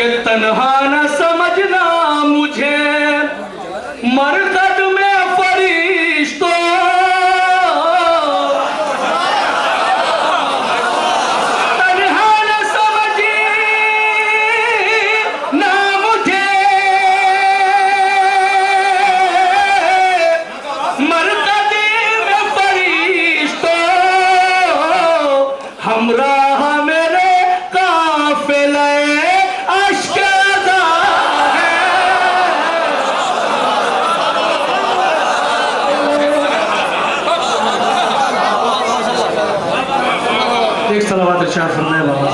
कि तन्हा न समझना मुझे मरकत में फरिश्तों, तन्हा न समझना मुझे मरकत में फरिश्तों, हमराह मेरे काफिले एक सलावत इरशाद फरमाए बाबा।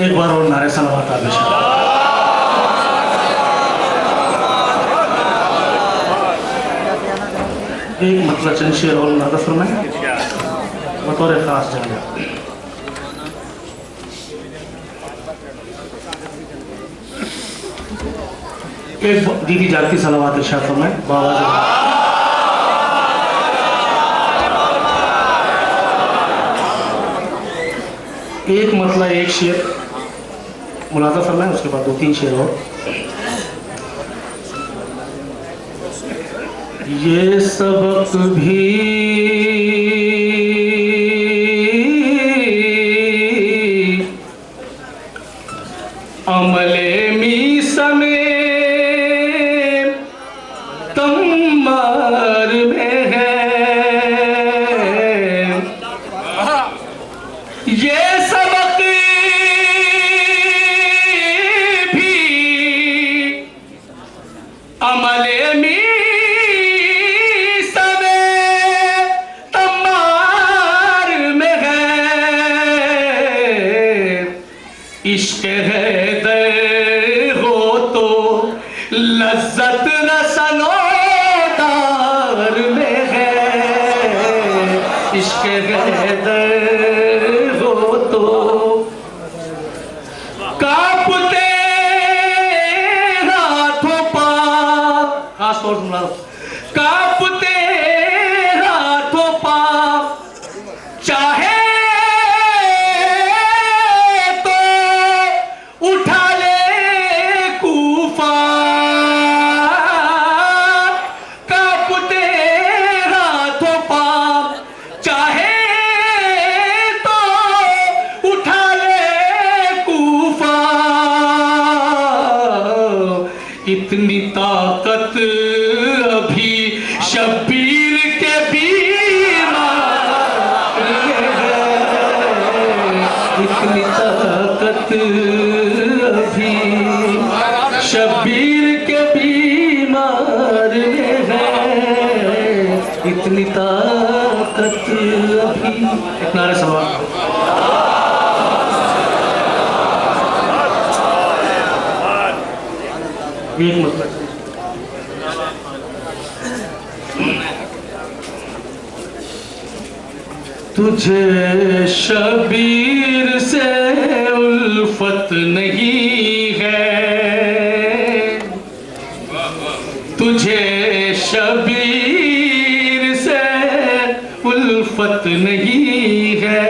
एक बार और नारे सलावत आप इरशाद। एक मतलब चंद शेर और नारा फरमाए बतौर खास जाने। एक दीदी जाती सलावत इरशाद फरमाए बाबा जी। एक मतलब एक शेर मुलाजा फरमाए, उसके बाद 2-3 शेर और। ये सबक भी अमले मीस में तम्मार में है, ये सबक भी अमले मीस में तम्मार में है, इश्क है दर हो तो लज्जत न सनोदार में है, इश्क है दर हो तो कांपते हाथों पांव, खास तौर से कांपते हाथों पांव, चाहे उठा ले कूफा, कांपते हाथों पांव, चाहे तो उठा ले कूफा, इतनी ताकत अभी शब्बीर के बीमार में है, इतनी ताकत अभी शब्बीर के बीमार में है, इतनी ताकत अभी। एक नारे सवाल। एक मतलब तुझे शबीर से उल्फत नहीं है, तुझे शबीर से उल्फत नहीं है,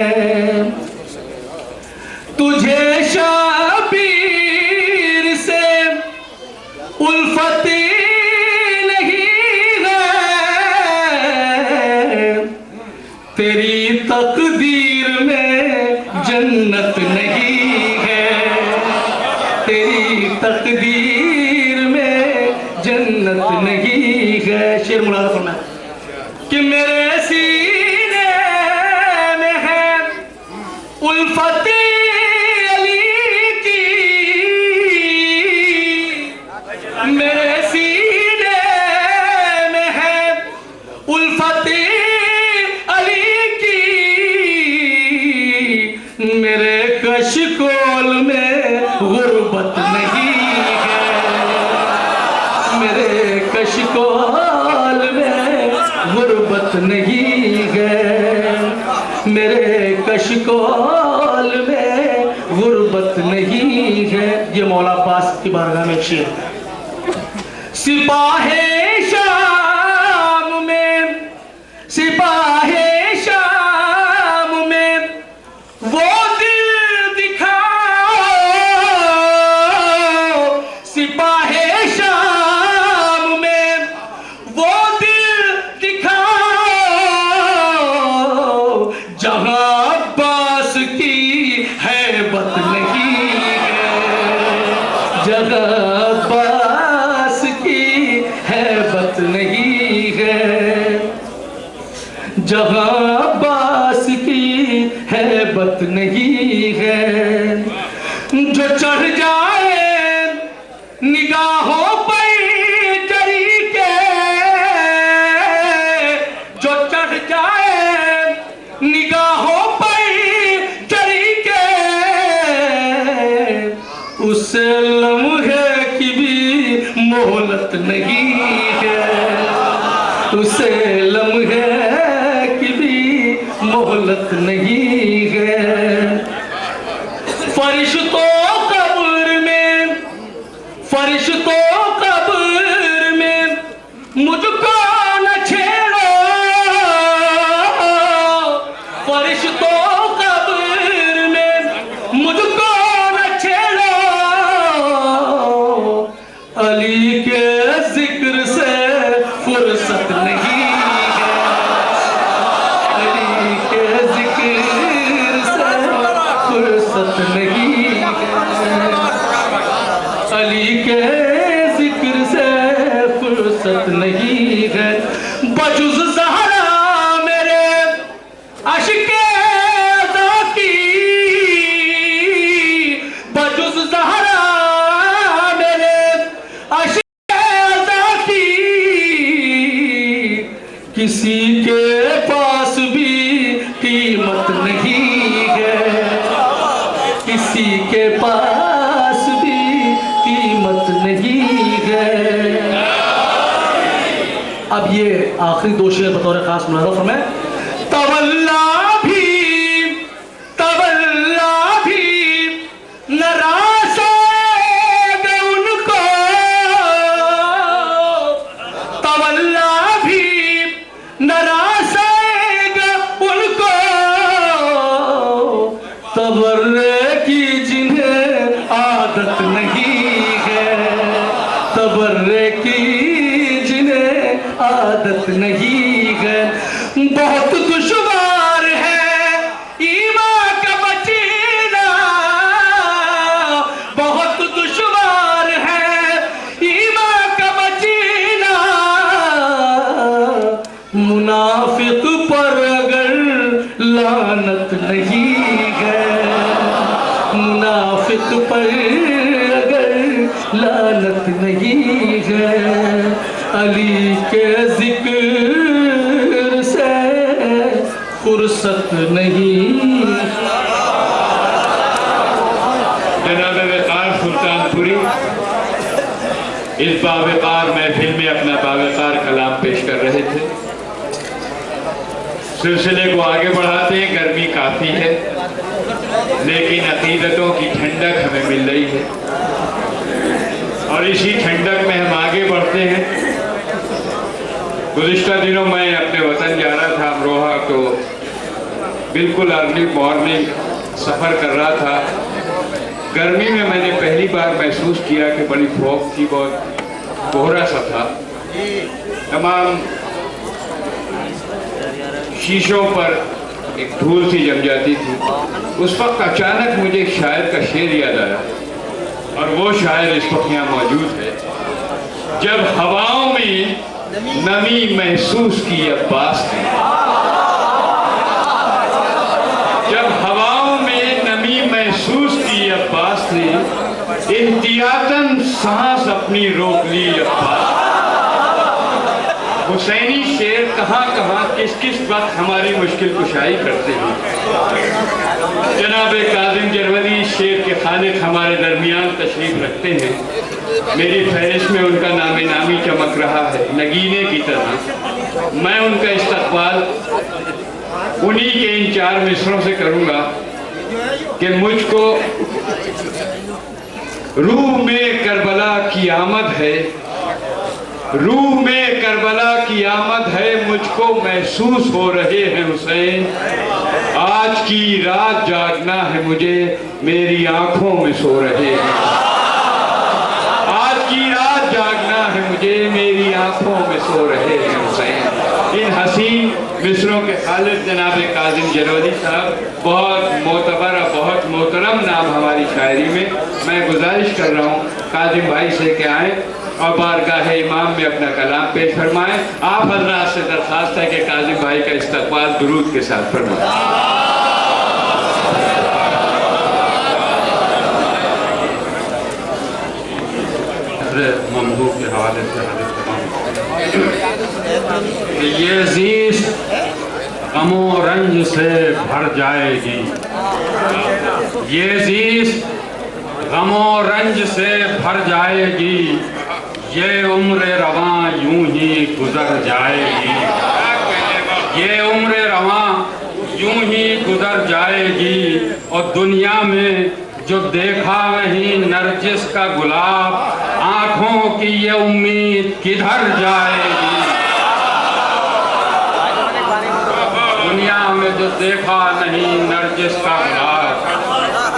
तुझे शबीर से उल्फत नहीं है, तेरी तकदीर में जन्नत नहीं है, तेरी तकदीर में जन्नत नहीं है। शेर मुलाजा फरमाए कि मेरे सीने में है उल्फत अली की, मेरे सीने में है उल्फत अली की, मेरे कशकोल में गुर्बत नहीं है, मेरे कशकोल में गुर्बत नहीं है, मेरे कशकोल में गुर्बत नहीं है। ये मौला अब्बास की बारगाह में शेर। सिपाहे शाम में जहां अब्बास की हैबत नहीं है। जो चढ़ जाए निगाहों पर जरी के, जो चढ़ जाए निगाहों पर जरी के, उसे लम्हे की भी मोहलत नहीं है, उसे लम्हे की भी मोहलत नहीं है। फरिश्तों कब्र में, फरिश्तों कब्र में मुझको न छेड़ो, फरिश्तों कब्र में मुझको न छेड़ो, अली के जिक्र से फुर्सत नहीं है, अली के जिक्र से फुर्सत नहीं है, अली के जिक्र से फुर्सत नहीं है। बजुज़ ज़हरा मेरे अश्के ज़ाकी, बजुज़ ज़हरा मेरे अश्के ज़ाकी, किसी के पास भी कीमत नहीं है, किसी के पास भी कीमत नहीं है। अब ये आखिरी दो शेर बतौर खास मुलाज़ा फरमाएं। तवल्ला भी नाराज़ेगा उनको, तवल्ला भी नाराज़ेगा उनको, तबर्रे की जिन्हें आदत नहीं है, तबर्रे की जिन्हें आदत नहीं है। बहुत दुश्वार है ईमान का बचना, बहुत दुश्वार है ईमान का बचना, मुनाफिक पर अगर लानत नहीं है, मुनाफिक पर अगर लानत नहीं है, अली के जिक्र से फुर्सत नहीं। जनाब वक़ार सुल्तानपुरी इस बावक़ार महफिल में अपना बावक़ार कलाम पेश कर रहे थे। सिलसिले को आगे बढ़ाते हैं। गर्मी काफ़ी है लेकिन अक़ीदतों की ठंडक हमें मिल रही है और इसी ठंडक में हम आगे बढ़ते हैं। गुज़िश्ता दिनों मैं अपने वतन जा रहा था अमरोहा, तो बिल्कुल अर्ली मॉर्निंग सफ़र कर रहा था। गर्मी में मैंने पहली बार महसूस किया कि बड़ी फॉग थी, बहुत कोहरा सा था, तमाम शीशों पर एक धूल सी जम जाती थी। उस वक्त अचानक मुझे एक शायर का शेर याद आया और वो शायर इस वक्त यहाँ मौजूद है। जब हवाओं में नमी महसूस की अब्बास ने, जब हवाओं में नमी महसूस की अब्बास ने, एहतियातन सांस अपनी रोक ली अब्बास। हुसैनी शेर कहाँ कहाँ किस किस वक्त हमारी मुश्किल कुशाई करते हैं। जनाब काज़िम जरवली शेर के खालिक हमारे दरमियान तशरीफ रखते हैं। मेरी फहरिस्त में उनका नामे नामी चमक रहा है नगीने की तरह। मैं उनका इस्तक़बाल उन्हीं के इन 4 मिसरों से करूँगा कि मुझको रूह में करबला की आमद है, रूह में करबला की आमद है, मुझको महसूस हो रहे हैं हुसैन। आज की रात जागना है मुझे, मेरी आंखों में सो रहे हैं। आज की रात जागना है मुझे, मेरी आंखों में सो रहे हैं हुसैन। इन हसीन मिसरों के खालिद जनाब काज़िम जरवली साहब, बहुत मोतबर और बहुत मोहतरम नाम हमारी शायरी में। मैं गुजारिश कर रहा हूँ काज़िम भाई से कि आएँ और बारगाह इमाम में अपना कलाम पेश फरमाएं। आप हजरात से दरख्वास्त है कि काजिम भाई का इस्तकबाल दुरूद के साथ फरमाएं। ममदू के हवाले से हाजिर कराऊं कि ये ज़ीस्त गमो रंज से भर जाएगी, ये ज़ीस्त गमो रंज से भर जाएगी, ये उम्र रवां यूं ही गुजर जाएगी, ये उम्र रवां यूं ही गुजर जाएगी। और दुनिया में जो देखा नहीं नरजिस का गुलाब, आंखों की ये उम्मीद किधर जाएगी। दुनिया में जो देखा नहीं नरजिस का गुलाब,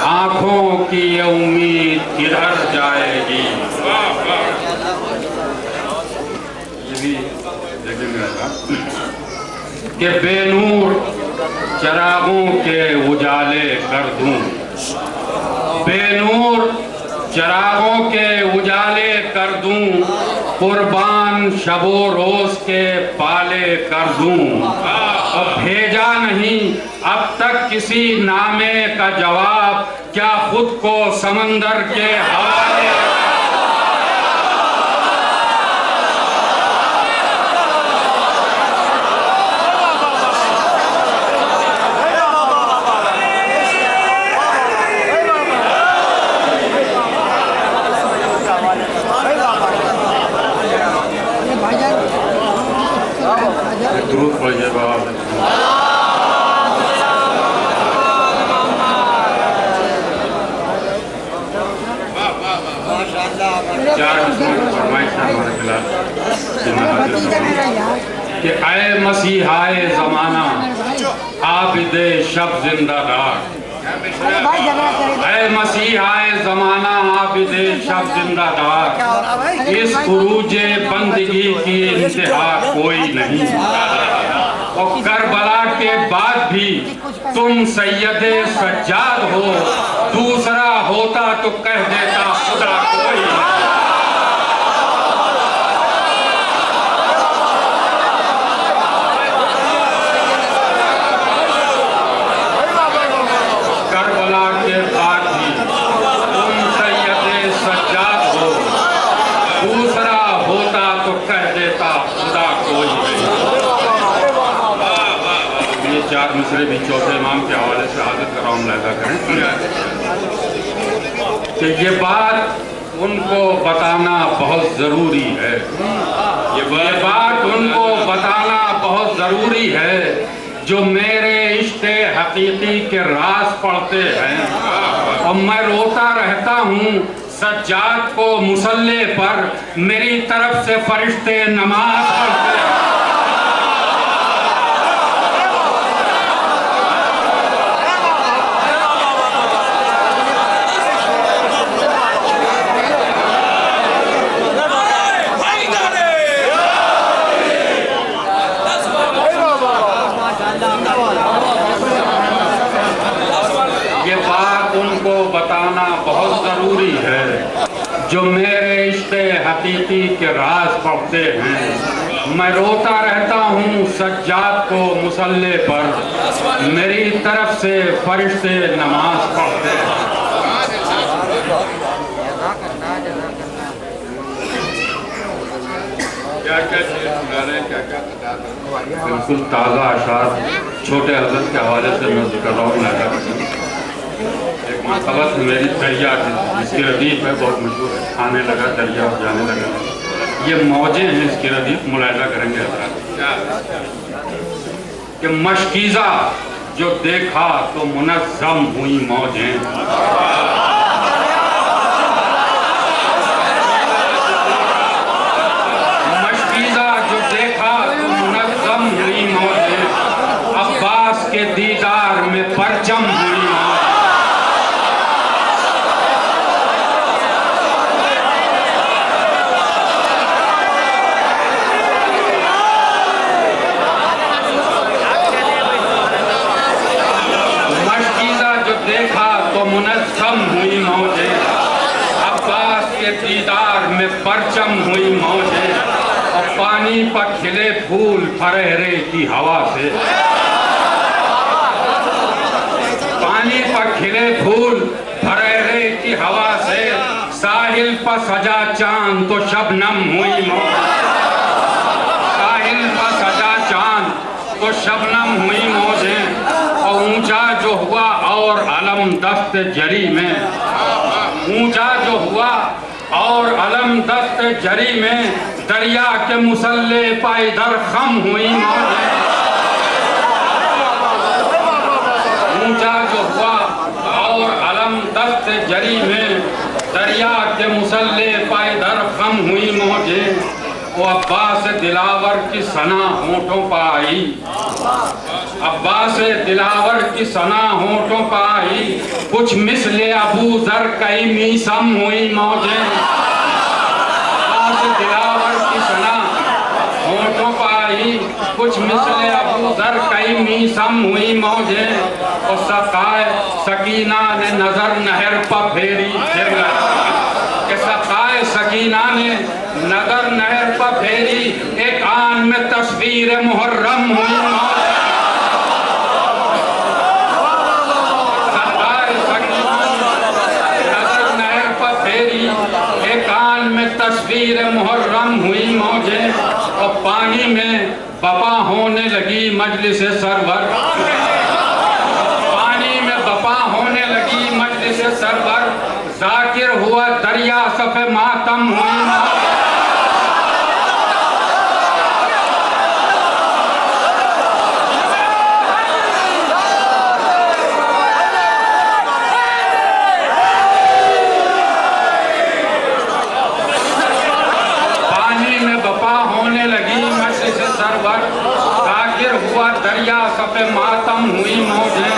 आंखों की ये उम्मीद किधर जाएगी। ये भी देखेंगे कि बेनूर चरागों के उजाले कर दूं, बेनूर चरागों के उजाले कर दूं, कुर्बान शबो रोज के पाले कर दूं। अब भेजा नहीं अब तक किसी नामे का जवाब, क्या खुद को समंदर के हवाले। दुरूद पढ़िए बाबा। चार फरमाइश हमारे खिलाफ कि ऐ मसीहाए ज़माना आबिदे शब जिंदादार, ऐ मसीहाए ज़माना आबिदे शब जिंदादार, इस उरूजे बंदगी की इंतहा कोई नहीं। और करबला के बाद भी तुम सैयदे सज्जाद हो, दूसरा होता तो कह देता खुदा कोई नहीं। करबला के बाद भी तुम सैयदे सज्जाद हो, दूसरा होता तो कह देता खुदा कोई नहीं। ये चार मिसरे भी चौथे इमाम के हवाले से हाजिर कराऊं, लहजा करें कि ये बात उनको बताना बहुत ज़रूरी है, ये बात उनको बताना बहुत ज़रूरी है जो मेरे इश्क़े हकीकी के राज पढ़ते हैं। और मैं रोता रहता हूँ सज्जाद को मुसल्ले पर, मेरी तरफ से फरिश्ते नमाज पढ़ते हैं। बताना बहुत ज़रूरी है जो मेरे इश्क़े हकीकी के राज पढ़ते हैं। मैं रोता रहता हूँ सज्जाद को मुसल्ले पर, मेरी तरफ से फरिश्ते नमाज पढ़ते हैं। बिल्कुल ताज़ा अशार छोटे हज़रत के हवाले से मैं कर रहा हूँ। एक मरतबा मेरी दरिया जिसकी रदीफ है बहुत मशहूर है, खाने लगा दरिया और जाने लगा। ये मौजें हैं इसकी रदीफ, मुलाहिजा करेंगे हज़रात कि मशकीज़ा जो देखा तो मुनज़्ज़म हुई मौजें, मशकीज़ा जो देखा तो मुनज़्ज़म हुई मौजें, अब्बास के दीदार में परचम हुई मौजें। मुनज़्ज़म हुई खम हुई मौजें, और पानी पर खिले फूल फरहेरे की हवा से। पानी पर खिले फूल फरहेरे की हवा से, साहिल पर सजा चांद तो शबनम हुई मौजें। साहिल पर सजा चांद तो शबनम हुई मौजें, और ऊंचा जो हुआ और अलम दस्त जरी में, ऊंचा जो हुआ और अलम दस्त जरी में, दरिया के मुसल्ले पाइदर खम हुई मौजें। ऊंचा जो हुआ और अलम दस्त जरी में, दरिया के मुसल्ले पाइदर खम हुई मौजें। वो अब्बास दिलावर की सना होठों पर आई, अब्बास दिलावर की सना होठों पर आई, कुछ मिसले अबू जर कई मीसम हुई मौजें। अब्बास दिलावर की सना होठों पर आई, कुछ मिसले अबू जर कई मीसम हुई मौजें। और सकाए सकीना ने नजर नहर पर फेरी, फिर कि सकाए सकीना ने नजर नहर पर फेरी, एक आन में तस्वीर मुहर्रम हुई मौजें। सकाए सकीना नजर नहर पर फेरी, एक आन में तस्वीर मुहर्रम हुई मौजें। और पानी में बपा होने लगी मजलिस सरवर, पानी में बपा होने लगी मजलिस सरवर, जाकिर हुआ दरिया सफ़े मातम हुई मौजें। पानी में बपा होने लगी मजलिस सरवर, जाकिर हुआ दरिया सफ़े मातम हुई मौजें।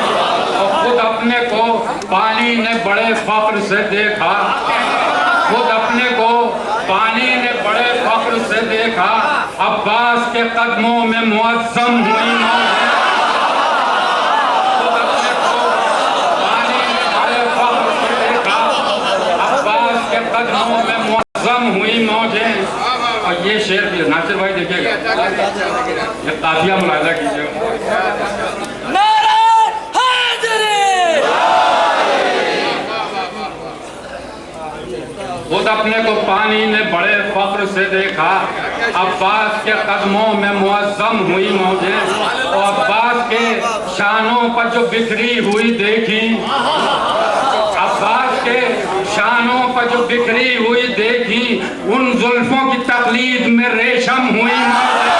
और खुद अपने को पानी ने बड़े फख्र से देखा, खुद अपने को पानी ने बड़े फख्र से देखा, अब्बास के कदमों में मुअज़्ज़म हुई मौजें। खुद अपने को पानी ने बड़े फख्र से देखा, अब्बास के कदमों में मुअज़्ज़म हुई मौजें। और ये शेर भी नासिर भाई देखिएगा, ये काफिया मुलाहिजा कीजिएगा। खुद अपने को पानी ने बड़े फख्र से देखा, अब्बास के कदमों में मुअज़्ज़म हुई मौजें। और अब्बास के शानों पर जो बिखरी हुई देखी, अब्बास के शानों पर जो बिखरी हुई देखी, उन जुल्फों की तकलीद में रेशम हुई मौजें।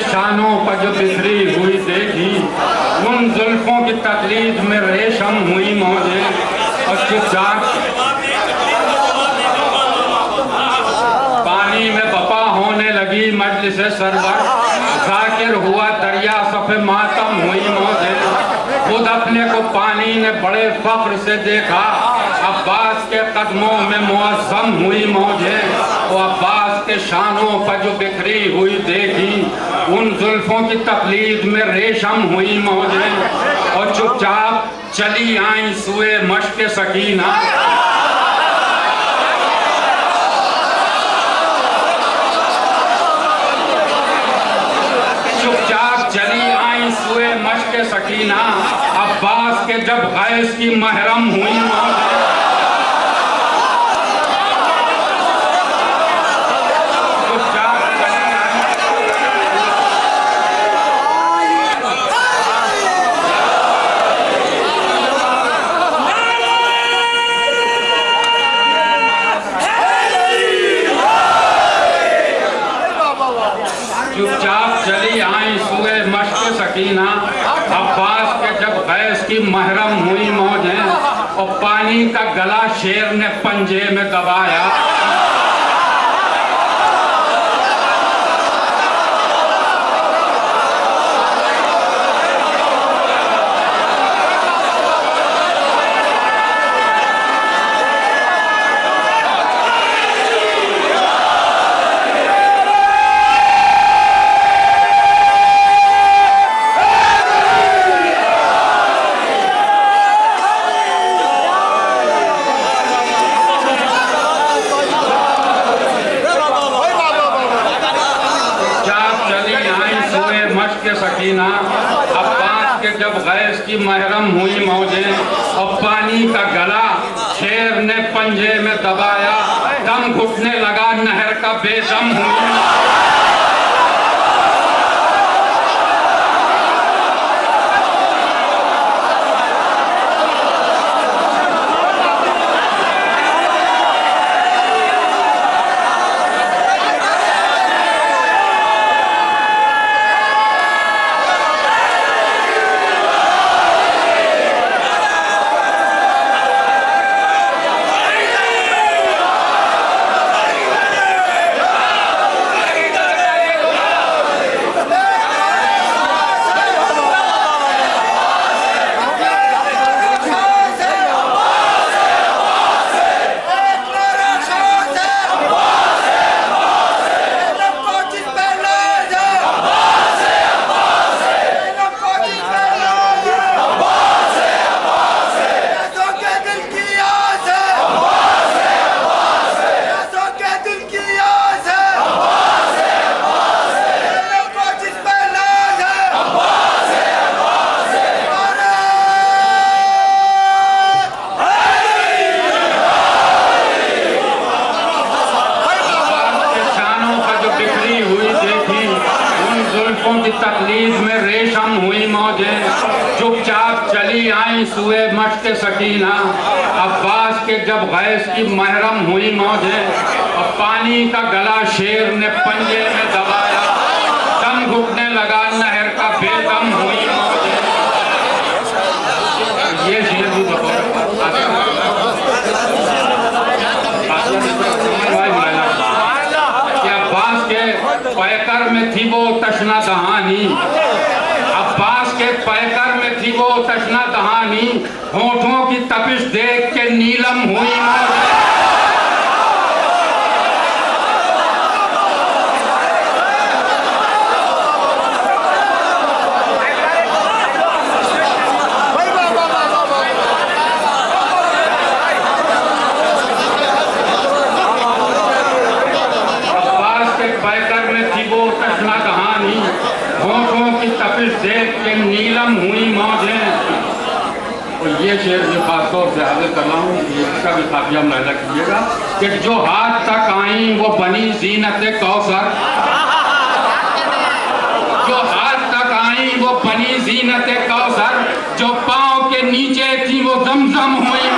शानों पर जो बिखरी हुई देखी, उन जुल्फों की तकलीद में रेशम हुई मौजें। और चुपचाप पानी में बपा होने लगी मजलिस सरवर, जाकिर हुआ दरिया सफ़े मातम हुई मौजें। खुद अपने को पानी ने बड़े फख्र से देखा, अब्बास के कदमों में मुअज़्ज़म हुई मौजें। और अब्बास के शानों पर जो बिखरी हुई देखी, उन जुल्फों की तकलीद में रेशम हुई मौजें। और चुपचाप चली आई सुए मश्क सकीना, चुपचाप चली आई सुए मश्क सकीना, अब्बास के जब गैस की महरम हुई मौजें। चुपचाप चली आई सुए मश्क सकीना, अब्बास के जब गैस की महरम हुई मौजें। और पानी का गला शेर ने पंजे में दबाया, महरम हुई मौजें, और पानी का गला शेर ने पंजे में दबाया, दम घुटने लगा नहर का बेदम हुई। की तकलीफ में रेशम हुई मौजें, चुपचाप चली आई सुए मश्क सकीना। अब्बास के जब गैस की महरम हुई मौजें, और पानी का गला शेर ने पंजे में दबाया, दम घुटने लगा नहर का बेदम हुई मौजें। ये शेर भी अब्बास के पैकर में थी वो तशना दहानी, अब्बास के पैकर में थी वो तशना दहानी, होठों की तपिश देख के नीलम हुई मौजें। देख के नीलम हुई मौजें। और ये शेर जो खासतौर से हाजिर कर रहा हूँ, इसका भी काफिया मुलाहिजा कीजिएगा कि जो हाथ तक आई वो बनी जीनत कौसर, जो हाथ तक आई वो बनी जीनत कौसर, जो पाँव के नीचे थी वो जमजम हुई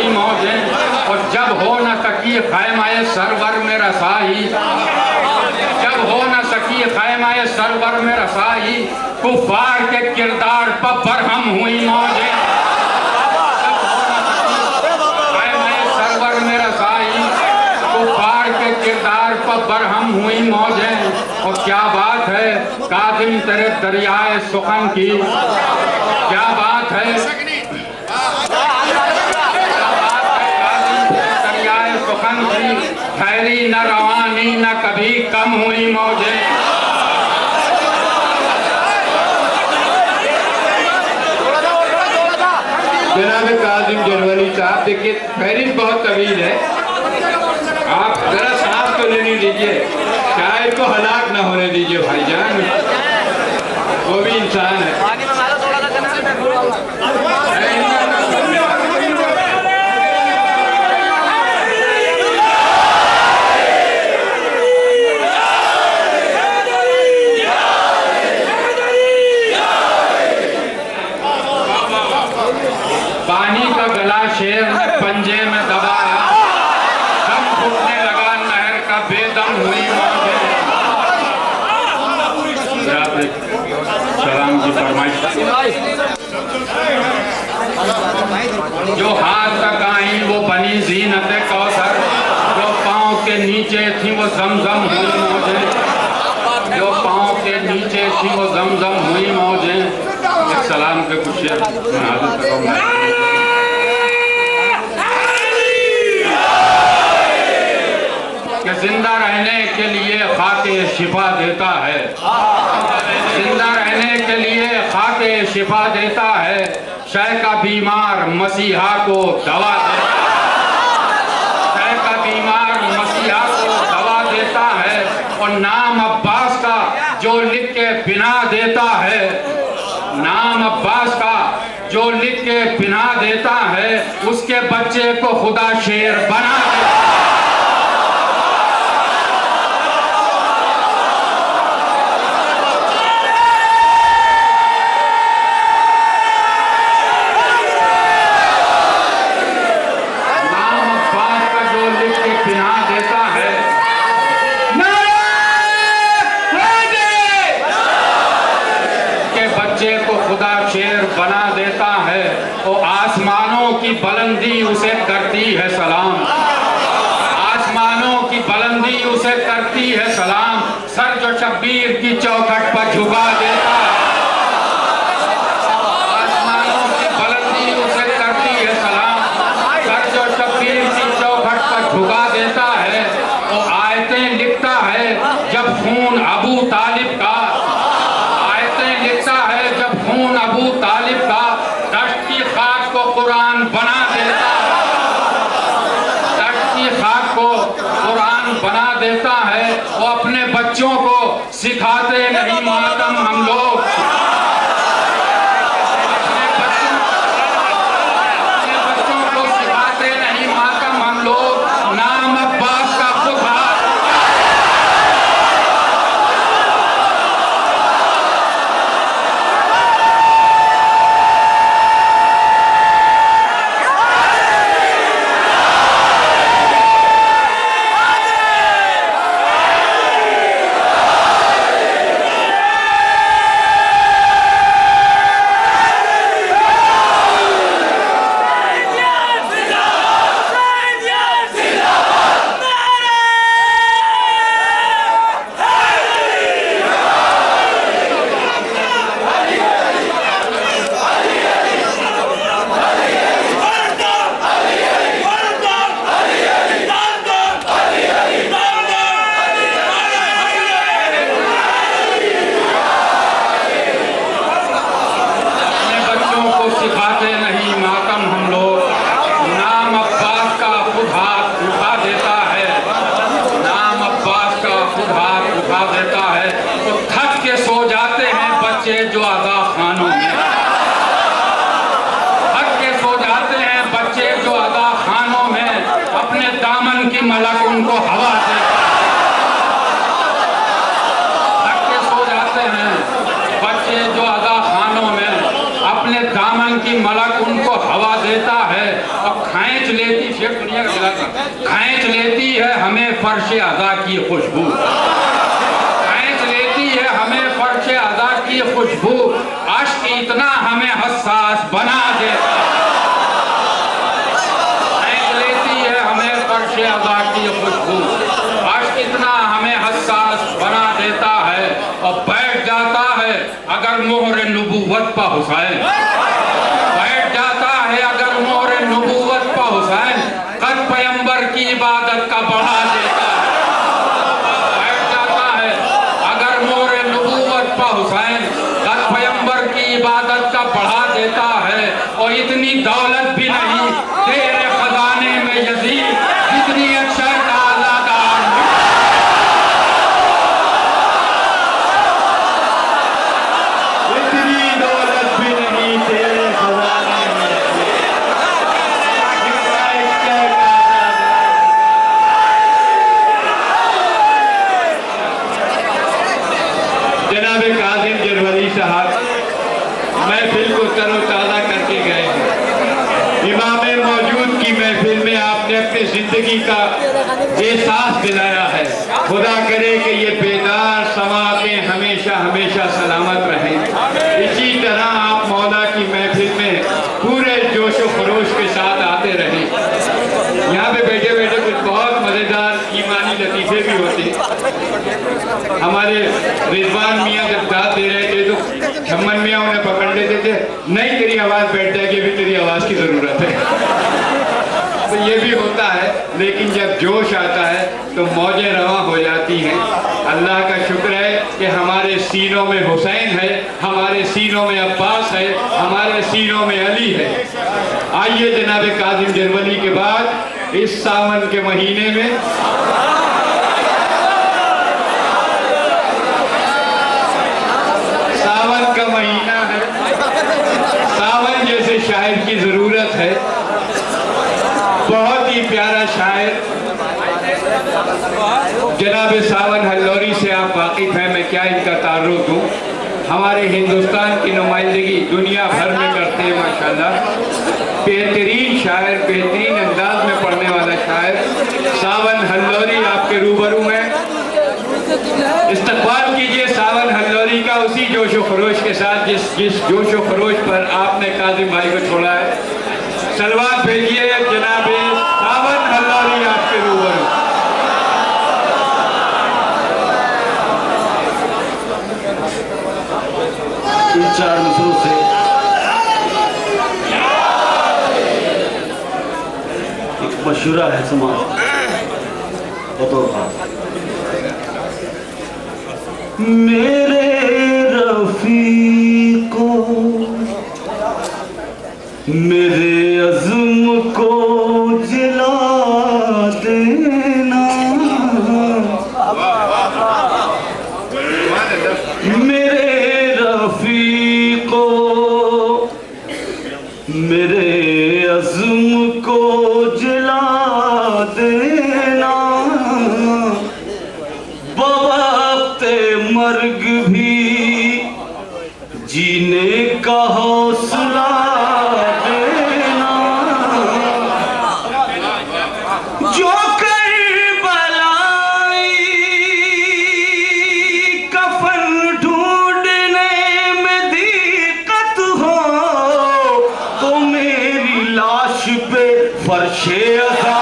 मौजें। और जब हो न सकी खैमाए सरवर में रसाई, जब हो न सकी खैमाए सरवर में रसाई, कुफार के किरदार पर बरहम हुई मौजें। खैमाए सरवर में रसाई, कुफार के किरदार पर बरहम हुई मौजें। और क्या बात है काजिम तेरे दरियाए सुखन की, क्या बात है फैली न रवानी न कभी कम हुई मौजें। जनाब काजिम जरवली साहब, देखिए फहरिस्त बहुत तवील है, आप जरा सांस तो लेने दीजिए, शायर को हलाक ना होने दीजिए भाईजान, वो भी इंसान है। पानी का गला शेर ने पंजे में दबाया, दम घुटने लगा नहर का बेदम हुई मौजें। सलाम की फरमाइश। जो हाथ तक आई वो बनी जीनत कौसर, जो पाँव के नीचे थी वो जमजम हुई मौजें, जो पाँव के नीचे थी वो जमजम हुई मौजें। एक सलाम के कुछ शेर सुना देता हूं मैं। कि जिंदा रहने के लिए खाके शिफा देता है, जिंदा रहने के लिए खाके शिफा देता है, शय का बीमार मसीहा को दवा देता है, शय का बीमार मसीहा को दवा देता है। और नाम अब्बास का जो लिख के बिना देता है, नाम अब्बास का जो लिख के बिना देता है, उसके बच्चे को खुदा शेर बना देता है। बना देता है और आसमानों की बुलंदी उसे करती है सलाम, आसमानों की बुलंदी उसे करती है सलाम। सर जो शब्बीर की चौखट पर झुका देता है, आसमानों की बुलंदी उसे करती है सलाम, सर जो शब्बीर की चौखट पर झुका देता है। और आयतें लिखता है जब खून अबू तालिब का, आयतें लिखता है जब खून अबू तालिब का, दश्त की खाक को कुरान बना देता है, दश्त की खाक को कुरान बना देता है। वो अपने बच्चों को सिखाते नहीं मातम हम लोग, अपने बच्चों को सिखाते नहीं मातम हम लोग। नाम अब्बास का खुद जो आगा खानों में, हट के सो जाते हैं बच्चे जो आगा खानों में, अपने दामन की मलक उनको हवा देता है। हट के सो जाते हैं बच्चे जो आगा खानों में, अपने दामन की मलक उनको हवा देता है। और खींच लेती, शेर दुनिया का दिलाता, खींच लेती है हमें फर्श अदा की खुशबू, हमें फर्श अदा की खुशबू, अश्क इतना हमें हसास बना देता है, लेती है हमें फर्श अदा की खुशबू, अश्क इतना हमें हसास बना देता है। और बैठ जाता है अगर मोहर नबूवत पर हुसैन, बैठ जाता है अगर मोहर नबूवत पर हुसैन, कद पैगंबर की इबादत का बढ़ा देता है। हुसैन कद पैगंबर की इबादत का बढ़ा देता है। और इतनी दौलत भी नहीं तेरे खजाने में यजीद, जितनी अक्षर का आज़ादार, इतनी दौलत भी नहीं तेरे खजाने में। जनाब कासिम जरवली साहब महफिल को तरोताज़ा करके गए हैं। इमाम मौजूद की महफिल में आपने अपनी जिंदगी का एहसास दिलाया है। खुदा करे कि ये बेदार समातें हमेशा हमेशा सलामत रहें। इसी तरह आप मौला की महफिल में पूरे जोश व खरोश के साथ आते रहें। यहाँ पे बैठे बैठे कुछ बहुत मज़ेदार ईमानी हमारे रिजवान मियाँ जब दाद दे रहे थे तो छम्मन मियाँ उन्हें पकड़ लेते थे, नहीं तेरी आवाज़ बैठ जाएगी, अभी तेरी आवाज़ की ज़रूरत है। तो ये भी होता है, लेकिन जब जोश आता है तो मौजें रवां हो जाती हैं। अल्लाह का शुक्र है कि हमारे सीनों में हुसैन है, हमारे सीनों में अब्बास है, हमारे सीनों में अली है। आइए जनाब काजिम जरवली के बाद इस सावन के महीने में सावन का महीना है, सावन जैसे शायर की ज़रूरत है। बहुत ही प्यारा शायर जनाब सावन हल्लौरी से आप वाकिफ़ हैं, मैं क्या इनका तारुफ दूँ। हमारे हिंदुस्तान की नुमाइंदगी दुनिया भर में करते हैं माशाल्लाह। बेहतरीन शायर, बेहतरीन अंदाज में पढ़ने वाला शायर सावन हल्लौरी आपके रूबरू हैं। इस्तकबाल कीजिए सावन हल्लौरी का उसी जोश व खरोश के साथ जिस जोश व खरोश पर आपने काजिम भाई को छोड़ा है। सलवात भेजिए जनाब सावन हल्लौरी आपके रूबरू। इन 4 मिसरों से एक मशूरा है समाज बतौर खास। मेरे रफीको मेरे अज़्म को जिला देना, मेरे रफीको मेरे अज़्म को जिला देना, बवक़्ते मर्ग भी जीने का हौसला देना। जो करबलाई कफन ढूंढने में दिक्कत हो, तो मेरी लाश पे फर्शे अज़ा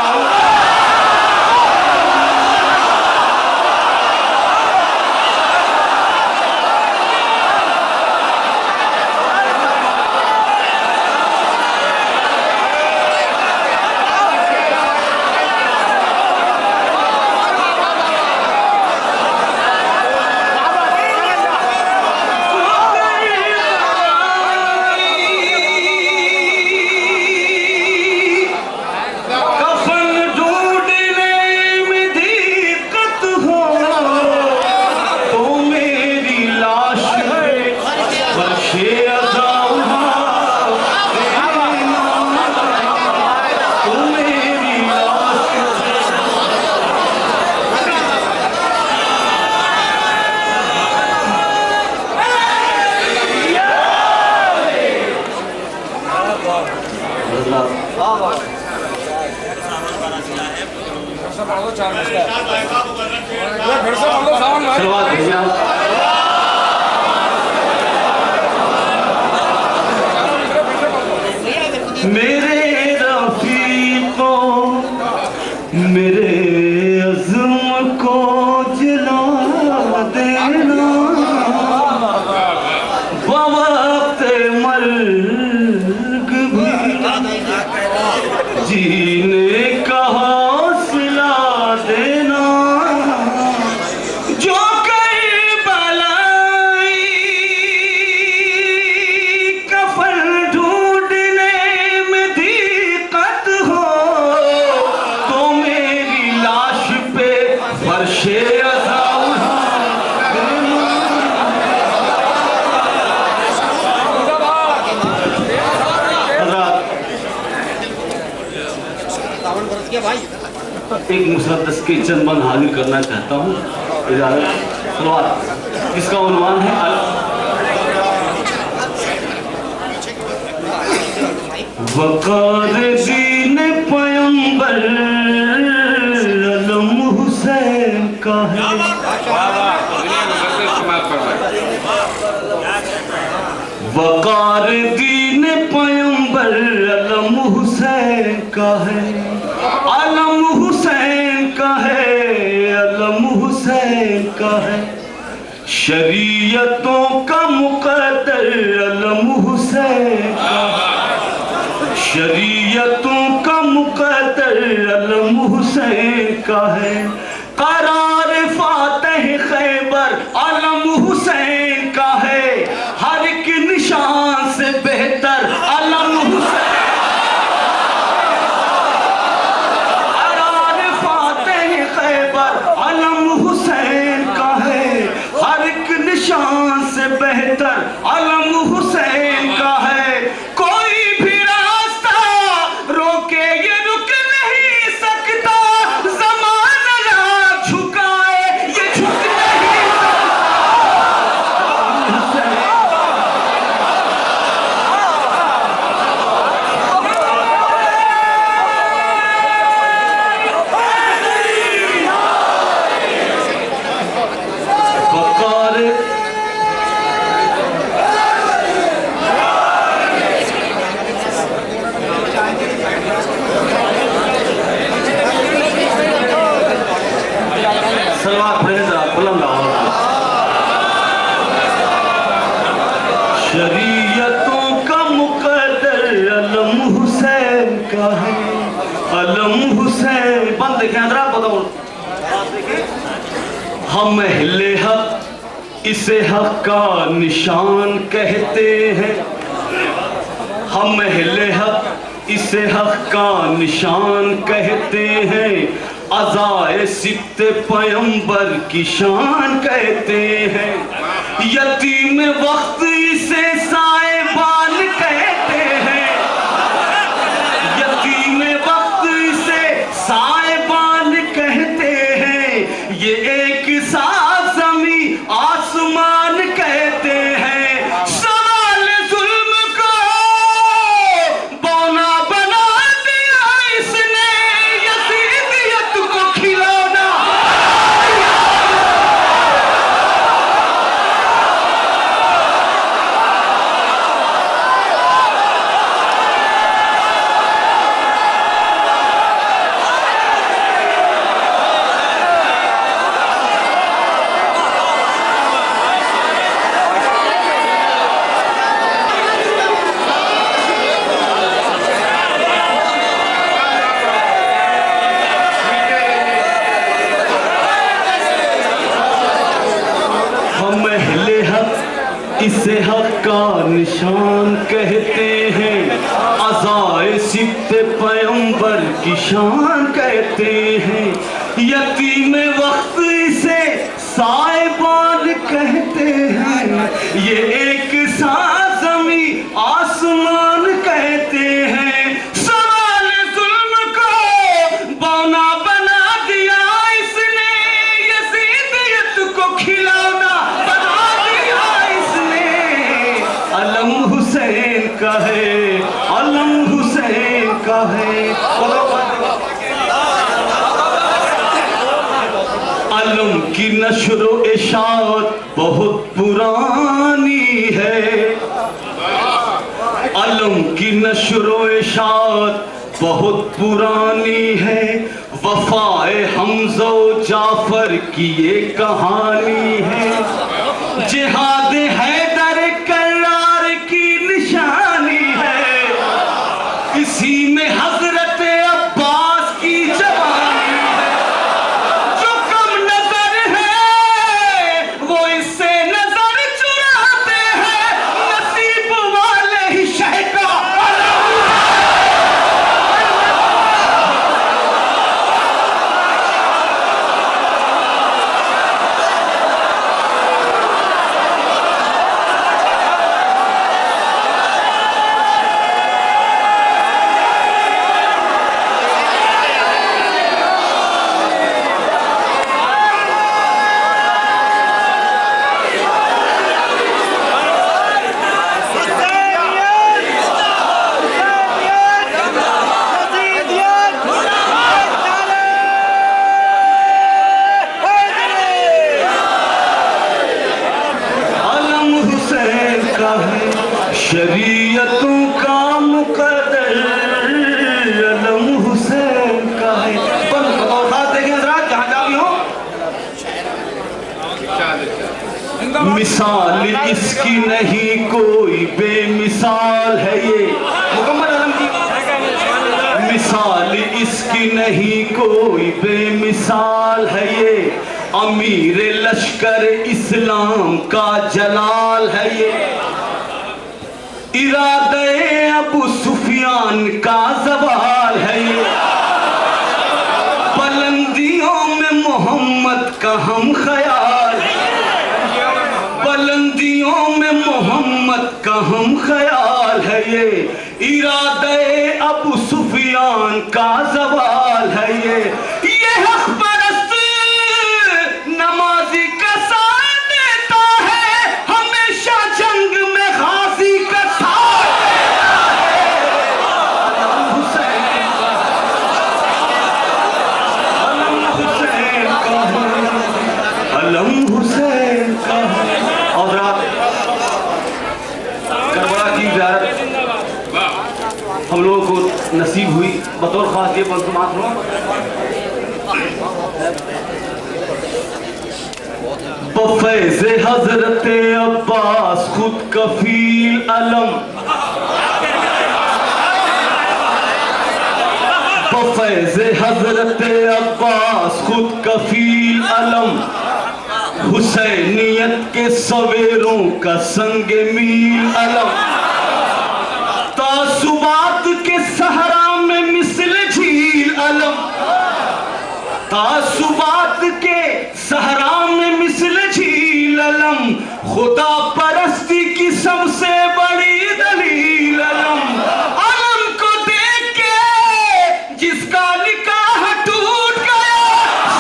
मेरे रफीको मेरे अज़्म को जिला देना, बवक़्ते मर्ग भी जीने का हौसला देना। जो करबलाई कफन ढूंढने में दिक्कत हो, तो मेरी लाश पे फर्शे अज़ा एक मुसद्दस के चंद बंद हाजिर करना चाहता हूँ। सलवात जिसका उन्वान है वक़ार दीन पैगंबर अलम हुसैन का है। वक़ार दीन पैगंबर अलम हुसैन का है, अलम हुसैन का है, अलम हुसैन का का है, शरीयतों का मुकद्दर अलम हुसैन का है, शरीयतों का मुकद्दर अलम हुसैन का है, करार फातह खैबर अलम हुसैन का है, हर एक निशान से बेहतर अलम हुसैन, करार फातह खैबर अलम हुसैन का है, हर एक निशान से बेहतर अलम हुसैन का है, कोई भी रास्ता रोके ये रुक नहीं सकता, ज़माना ना झुकाए ये झुक नहीं सकता। वक़ार सलवार पढ़े जरा बुलंद आवाज में। शरीयतों का मुकद्दर अलम हुसैन का है, अलम हुसैन। बंद देखें जरा बताओ, हम अहले हक इसे हक का निशान कहते हैं, हम अहले हक इसे हक का निशान कहते हैं, अज़ाए सित्ते पैगंबर की शान कहते हैं, यतीम वक्त इसे साहिबान कहते हैं, यतीम वक्त इसे साहिबान कहते हैं, ये एक साथ ज़मी आसमान कहते हैं, सवाल जुल्म को बौना बना दिया इसने, यजीदियत को खिलौना। हम अहले हक इसे हक का निशान कहते हैं, अज़ाए सित्ते पैगंबर की शान कहते हैं, यतीम वक्त इसे साहिबान कहते हैं, ये एक साथ ज़मी आसमान कहते हैं, सवाल जुल्म को बौना बना दिया इसने, यजीदियत को खिलौना बना दिया इसने, अलम हुसैन का है, अलम हुसैन का है। अलम की नश्र व इशाअत बहुत पुरानी है, अलम की नश्र व इशाअत बहुत पुरानी है, वफाए हमज़ा व जाफर की ये कहानी है, जिहाद हैदर करार की निशानी है, इसी में हजरत अब्बास की जवानी है, जो कम नजर है वो इससे नजर चुराते हैं, नसीब वाले ही शह का शरीयतों का मुकद्दर अलम हुसैन का है। साथ देखें जरा, जहां जा भी हो मिसाल इसकी नहीं कोई बेमिसाल है ये मुकम्मल आलम की। मिसाल इसकी नहीं कोई बेमिसाल है ये, अमीर लश्कर इस्लाम का जलाल है ये। इरादे अबू सुफियान का जवाल है ये, बुलंदियों में मोहम्मद का हम ख्याल, बुलंदियों में मोहम्मद का हम ख्याल है ये। इरादे अबू सुफियान का जवाल है ये हक परस्त नमाजी का साथ देता है, हमेशा जंग में गाजी का साथ देता है। अलम हुसैन का और रात करबला की ज़ियारत हम लोगों को नसीब हुई बतौर खास ये बंसमात हो। बफैज़ हज़रत अब्बास खुद कफील अलम, बफैज़ हज़रत अब्बास खुद कफील अलम, हुसैनियत के सवेरों का संग मील अलम, तासुबात के सहरा में मिसल झील अलम, तासुबात के सहरा में मिसल झील अलम, खुदा परस्ती की सबसे बड़ी दलील अलम। अलम को देख के जिसका निकाह टूट गया,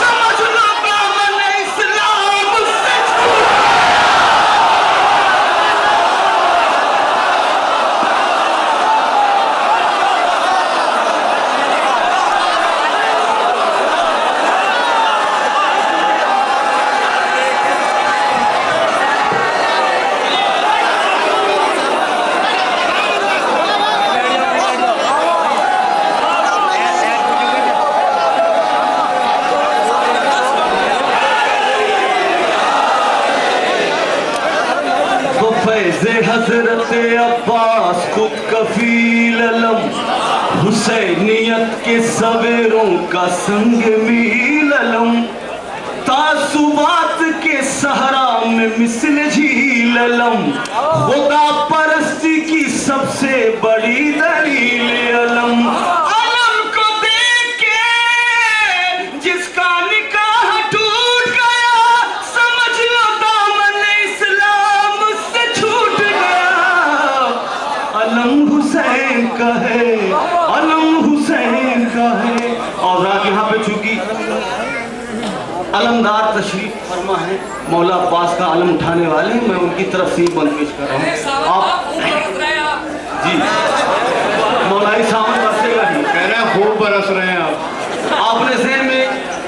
समझ लो दामन इस्लाम उससे छूट हज़रत अब्बास खुद कफील अलम, हुसैनियत के सवेरों का संग मील अलम, तासुबात के सहरा में मिसल झील अलम, खुदा परस्ती की सबसे बड़ी दलील अलम। अलम को देख के जिसका निकाह टूट गया, समझ लो दामन इस्लाम उससे छूट गया। अलम हुसैन का है, अलम हुसैन का है। और रात यहाँ पे चूंकि अलमदार तशरीफ फरमा है, मौला अब्बास का अलम उठाने वाले, मैं उनकी तरफ से ही बंद पेश कर रहा हूँ। आप जी मौलाई सामने बरसेगा ही, कह रहे हैं खूब बरस रहे हैं आप। आपने ज़हन में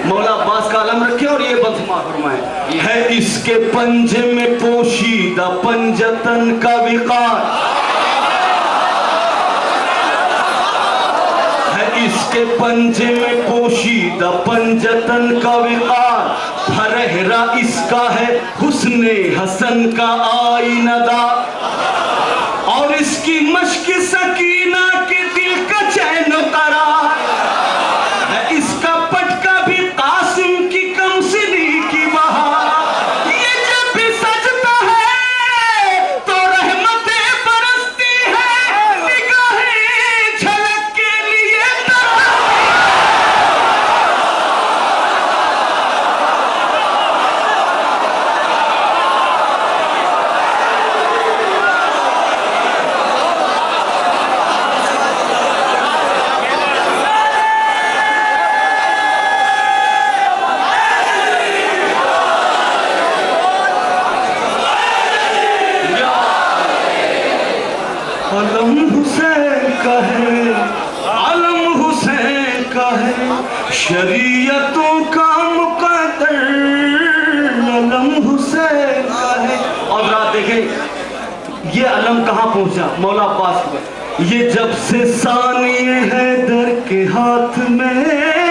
मौला अब्बास का अलम रखे और ये बंसमा फरमाए। है इसके पंजे में पोशीदा पंजतन का विकार, इसके पंजे में पोशीदा पंजतन का विकार, फरहरा इसका है हुस्ने हसन का आईनदा, और इसकी मश्क सकीना के दिल का चैन करार है, इसका पटका भी कासिम की कमसिनी की बहार। ये जब भी सजता है तो रहमतें बरसती है, निगाहें झलक के लिए अलम हुसैन का है, अलम हुसैन का है, शरीयतों का मुकद्दर अलम हुसैन का है। और रात देखें ये अलम कहाँ पहुंचा, मौला अब्बास को। ये जब से सानी हैदर के हाथ में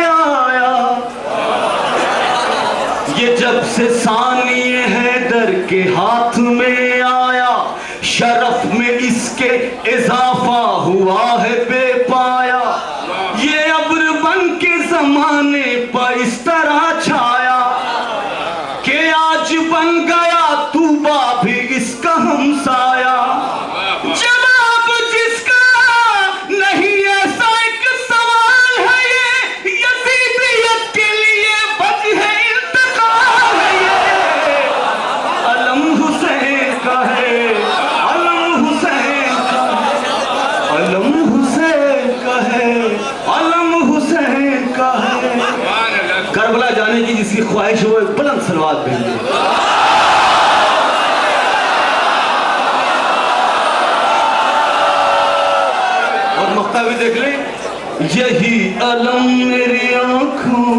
आया, ये जब से सानिए हैदर के हाथ में आया, शरफ में इसके इजाफा हुआ है बेपाया। ये अब्र बन के जमाने पर इस तरह छाया कि आज बन गया तूबा भी इसका हमसाया। जवाब जिसका नहीं ऐसा एक सवाल है ये, यजीदियत के लिए वजह इंतकाल है ये। अलम हुसैन का है, अलम हुसैन का, अलम हुसैन का है, अलम हुसैन का है। करबला जाने की जिसकी ख्वाहिश हो एक बुलंद सलवात भेजिए। और मक्ता भी देख ले। यही अलम मेरी आंखों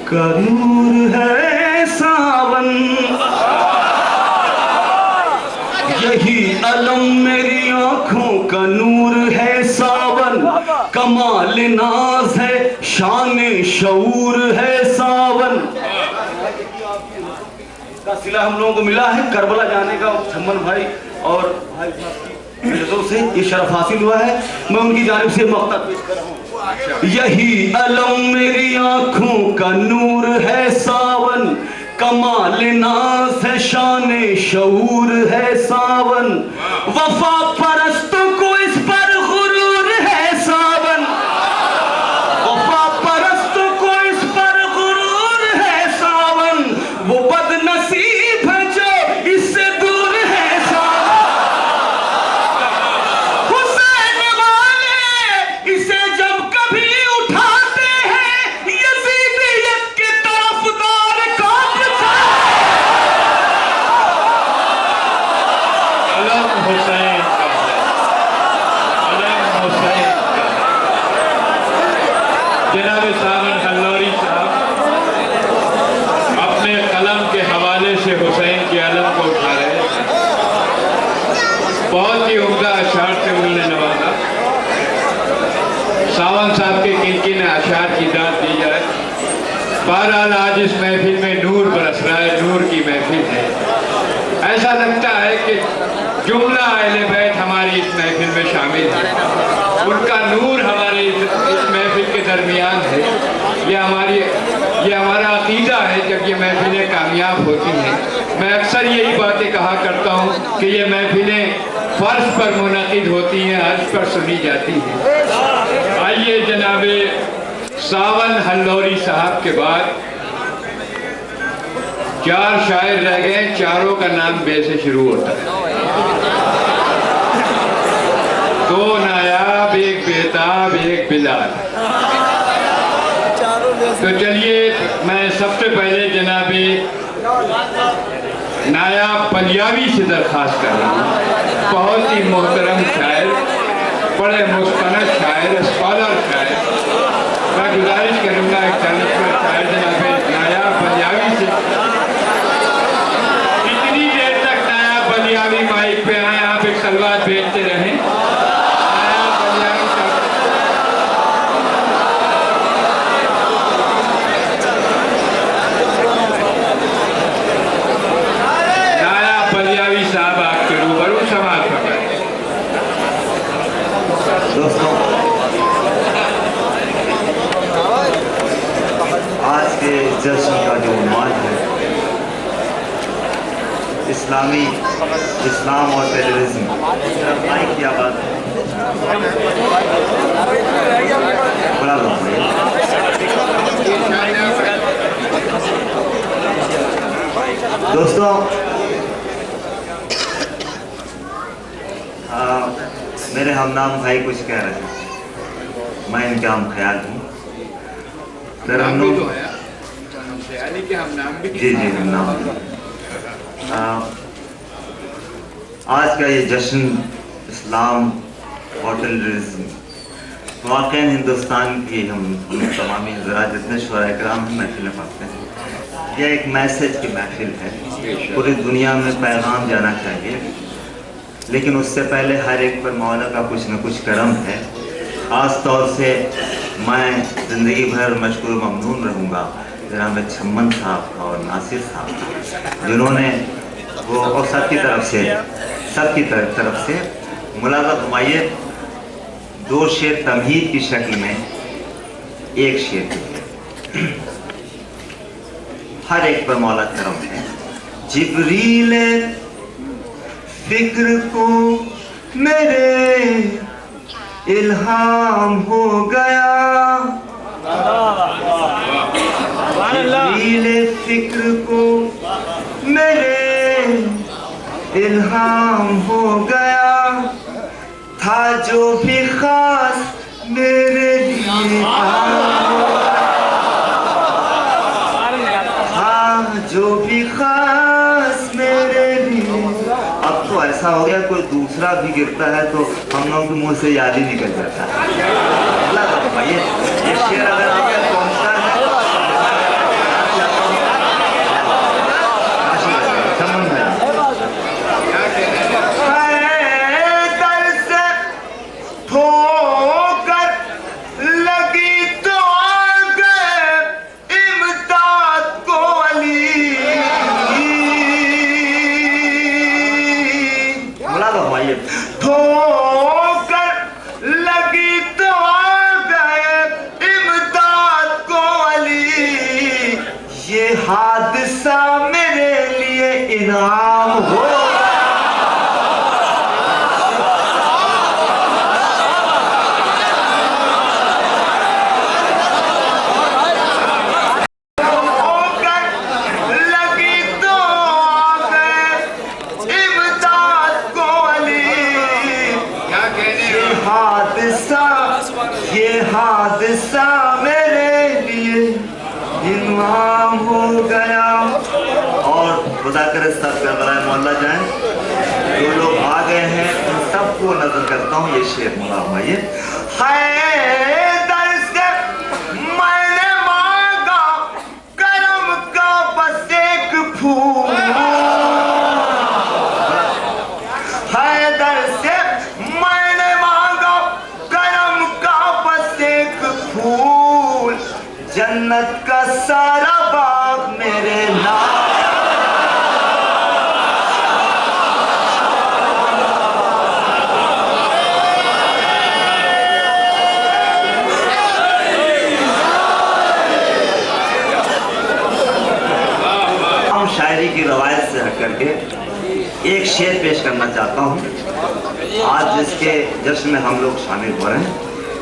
का नूर है सावन, यही अलम मेरी आंखों का नूर है सावन। कमाल नाज है शान शऊर है सावन। का सिला हम लोगों को मिला है करबला जाने का। छम्मन भाई और भाई साहब की नजरों से ये शरफ हासिल हुआ है। मैं उनकी जानिब से मक्ता पेश कर रहा हूँ। यही अलम मेरी आंखों का नूर है सावन, कमाल नाज है शान शऊर है सावन। वफा परस्तों को इस पर गुरूर है सावन, वफा परस्तों को इस पर गुरूर है सावन। वो बदनसीब है जो इससे दूर है सावन। हुसैन वाले इसे जब कभी उठाते हैं, यजीदियत के तरफदार कांपते हैं। अलम हुसैन का है, अलम हुसैन का है। जनाब सावन हल्लौरी साहब अपने कलम के हवाले से हुसैन के अलम को उठा रहे हैं। बहुत ही उम्दा अशार से उन्होंने नवाजा। सावन साहब के किन-किन अशार की दाद दी जाए। बहरहाल आज इस महफिल में नूर बरस रहा है, नूर की महफिल है। ऐसा लगता है कि जुमला अहले बैत हमारी इस महफिल में शामिल है, उनका नूर हमारे इस महफिल के दरमियान है। ये हमारा अकीदा है। जब ये महफिलें कामयाब होती हैं, मैं अक्सर यही बातें कहा करता हूँ कि ये महफिलें फर्श पर मुनक़िद होती हैं, अर्श पर सुनी जाती हैं। आइए जनाबे सावन हल्लौरी साहब के बाद 4 शायर रह गए। चारों का नाम बे से शुरू होता है। 2 नायाब, 1 बेताब, 1 बिलाल। तो चलिए मैं सबसे पहले जनाबे नायाब बलियावी से दरख्वास्त कर रहा हूँ। बहुत ही मोहतरम शायर, बड़े मुस्तनद शायर, स्कॉलर शायर। मैं गुजारिश करूँगा एक शायर जनाबे नायाब बलियावी से कितनी देर तक नायाब बलियावी माइक पे आए, आप एक सलवात भेजते रहें। नायाब बलियावी साहब, नायाब बलियावी साहब आपके रूबरू समाज पकड़े। दोस्तों, आज के जश्न का जो उन्माद है इस्लाम और टेररिज्म, माइक की आवाज़ बड़ा लंबा है। दोस्तों, मेरे हमनाम भाई कुछ कह रहे हैं, मैं इनका हम ख्याल हूँ। तो है यानी कि हम नाम भी जी हमनाम। आज का ये जश्न इस्लाम और टेररिज्म वाक़ई हिंदुस्तान की हम तमामी ज़रा जितने शुरा कराम हैं महफिलें पढ़ते हैं। यह एक मैसेज की महफिल है, पूरी दुनिया में पैगाम जाना चाहिए। लेकिन उससे पहले हर एक पर मौला का कुछ न कुछ करम है। ख़ास तौर से मैं ज़िंदगी भर मशकूर ममनून रहूँगा जनाब छम्मन साहब और नासिर साहब, जिन्होंने वो और सबकी तरफ से मुलाज़ा फरमाइए 2 शेर तमहीद की शक्ल में एक शेर लिखे। हर एक पर मौला करम है। जिब्रील फिक्र को मेरे इल्हाम हो गया, जिब्रील फिक्र को मेरे इल्हाम हो गया, था जो भी खास मेरे लिए जो भी खास मेरे लिए। अब तो ऐसा हो गया कोई दूसरा भी गिरता है तो हम लोगों के मुंह से याद ही निकल जाता है। ये शेर अगर आपके पहुंचता है हादसा मेरे लिए इनाम हो। लगी तो इमदाद को अली, क्या कहने ये हादसा मेरे लिए इनाम हो गया। और खुदा करे सब करबलाए मोहल्ला जाए, जो लोग आ गए हैं उन सबको नजर करता हूँ ये शेर मौला भाई। हैदर से मैंने मांगा करम का बस एक फूल, हैदर से मैंने मांगा करम का बस एक फूल, जन्नत का सारा बाग मेरे नाम। हम शायरी की रवायत से हट करके एक शेर पेश करना चाहता हूँ। आज जिसके जश्न में हम लोग शामिल हो रहे हैं,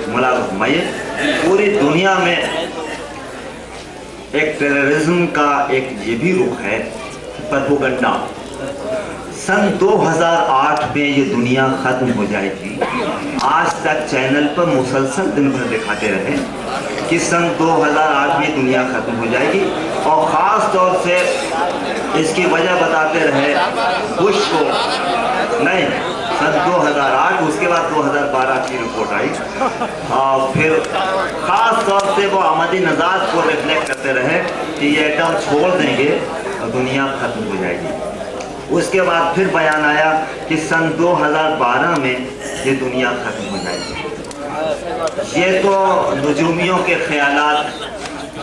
मुलाज़ा फरमाइए, पूरी दुनिया में एक टेररिज्म का एक ये भी रुख है प्रोपेगेंडा। सन 2008 में ये दुनिया ख़त्म हो जाएगी। आज तक चैनल पर मुसलसल दिन भर दिखाते रहे कि सन 2008 में दुनिया ख़त्म हो जाएगी, और ख़ास तौर से इसकी वजह बताते रहे बुश को। नहीं, सन 2008, उसके बाद 2012 की रिपोर्ट आई, और फिर ख़ास तौर से वो अहमदी नजात को रिफ्लेक्ट करते रहे कि ये एटम छोड़ देंगे और दुनिया ख़त्म हो जाएगी। उसके बाद फिर बयान आया कि सन 2012 में ये दुनिया ख़त्म हो जाएगी। ये तो नजूमियों के ख्यालात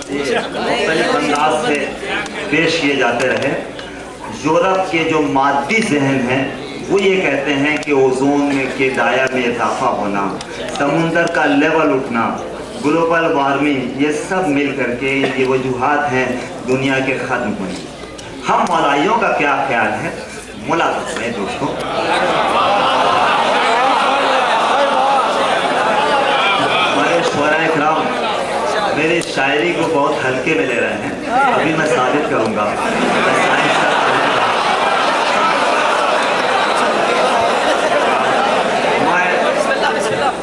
मुख्तलिफ अंदाज से पेश किए जाते रहे। यूरोप के जो मादी जहन हैं वो ये कहते हैं कि ओजोन में के दायरे में इजाफा होना, समुंदर का लेवल उठना, ग्लोबल वार्मिंग, ये सब मिल करके ये वजूहात हैं दुनिया के ख़त्म होने। हम मौलाइयों का क्या ख्याल है, मुलाकात में दोस्तों। हमारे शोराए किराम मेरी शायरी को बहुत हल्के में ले रहे हैं। अभी मैं साबित करूँगा।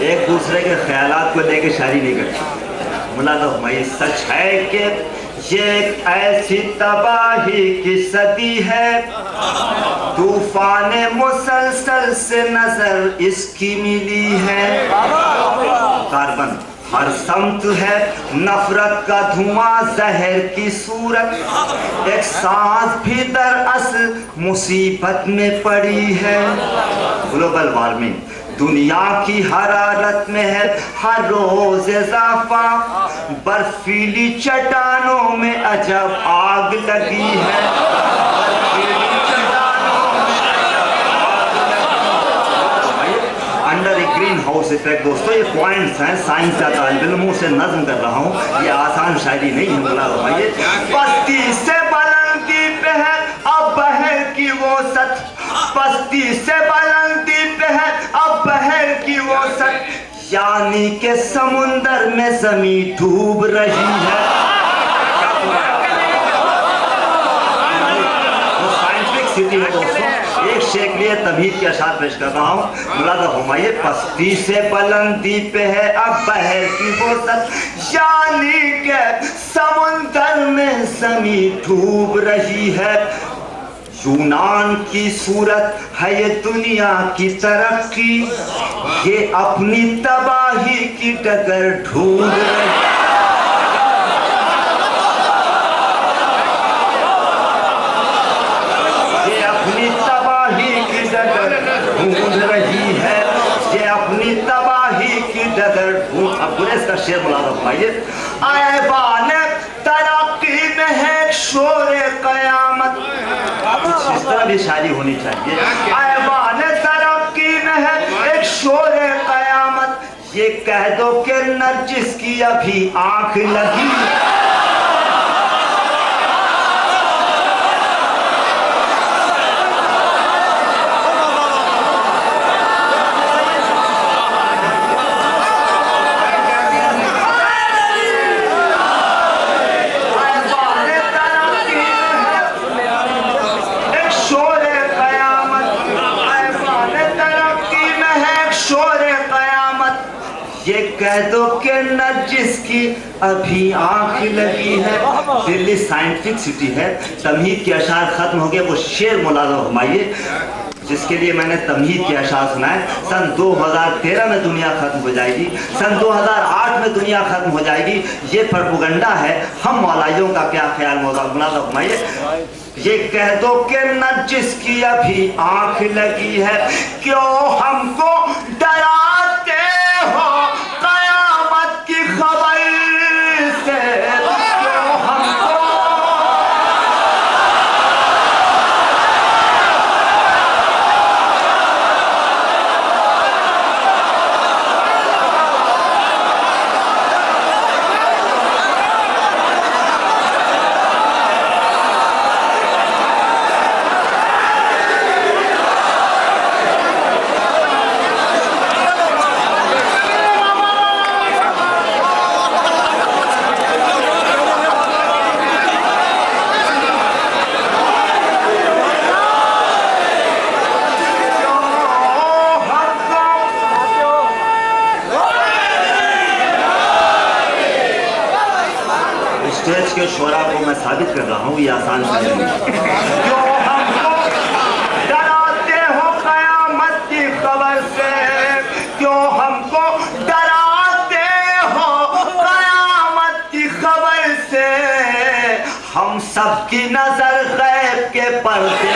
एक दूसरे के ख्यालात को लेके शायरी नहीं करती। मुलाज़ा फरमाइए, सच है कि ये एक ऐसी तबाही की सदी है, तूफान मुसलसल से नजर इसकी मिली है। कार्बन हर समत है, नफरत का धुआं, जहर की सूरत, एक सांस भी दरअसल मुसीबत में पड़ी है। ग्लोबल वार्मिंग, दुनिया की हरारत में है हर रोज इजाफा, बर्फीली चट्टानों में अजब आग लगी है। अंडर ए ग्रीन हाउस इफेक्ट दोस्तों, ये पॉइंट्स हैं, साइंस का तालिब इल्मों से नज्म कर रहा हूँ, ये आसान शायरी नहीं है। बोला भाई बस्ती से बुलंदी पे है अब बहर की वो सत, बस्ती से बुलंदी पे है अब बहर की वो सत, यानी के समुंदर में जमीन डूब रही है। वो साइंटिफिक सिटी है दोस्तों। एक शेख लिए तमहीद के अशार पेश कर रहा हूँ, मुलादा हुमायूं। पस्ती से बुलंदी पे है अब बहर की वो सत, यानी के समुंदर में जमीन डूब रही है। यूनान की सूरत है ये दुनिया की तरक्की, ये अपनी तबाही की डगर ढूंढ रही है। ये अपनी तबाही की डगर ढूंढ रही है, ये अपनी तबाही की डगर ढूंढ। अब गुरेज का शेर बुला दो भाई। ऐवान तरक्की में है शोर कयामत, इस तरह भी शायरी होनी चाहिए। ऐवान तरक्की में है एक शोर कयामत, ये कह दो कि नरजिस की अभी आंख लगी। ये कह दो कि नरजिस की अभी आंख लगी है। दिल्ली साइंटिफिक सिटी है। तमहीद के अशार खत्म हो गए। वो शेर मुलाज़ा हुमायूं जिसके लिए मैंने तमहीद के अशार सुनाए, सन 2013 में दुनिया खत्म हो जाएगी, सन 2008 में दुनिया खत्म हो जाएगी, ये प्रोपेगेंडा है। हम मौलाइयों का क्या ख्याल मुलाज़ा हुमायूं? ये कह दो कि नरजिस की अभी आंख लगी है, क्यों हमको डराते हो कयामत की खबर से, क्यों हमको स्टेज के शोरा को मैं साबित कर रहा हूँ, ये आसान नहीं है। क्यों हमको डराते हो कयामत की खबर से, क्यों हमको डराते हो कयामत की खबर से, हम सबकी नजर गैब के पर्दे